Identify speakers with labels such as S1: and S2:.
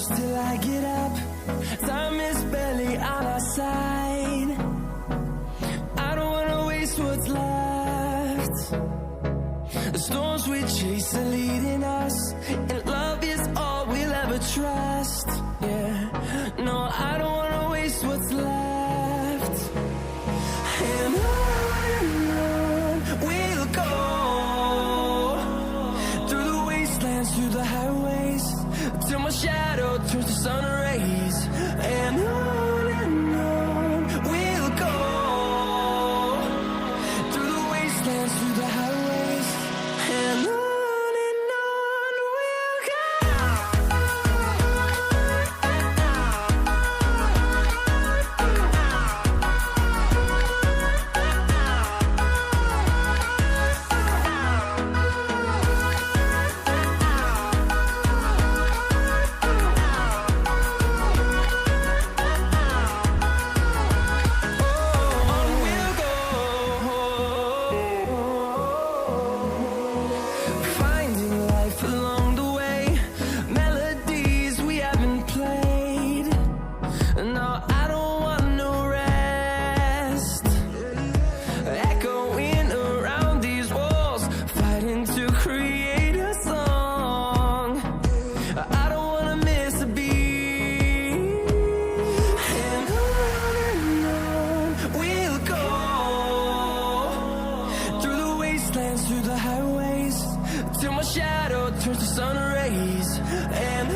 S1: close till I get up. Time is barely on our side. I don't wanna waste what's left. The storms we chase are leading us, and love is all we'll ever trust. Yeah, no, I don't wanna waste what's left. And on we'll go, through the wastelands, through the highways, till my shadow turns to sun rays. And on we'll go, through the wastelands, through the highways, and on we'll go. Finding life along the way, melodies we haven't played. No, I don't want no rest. Echoing around these walls, fighting to create a song. I don't wanna miss a beat. And on we'll go, through the wastelands, through the highways, till my shadow turns to sun rays. And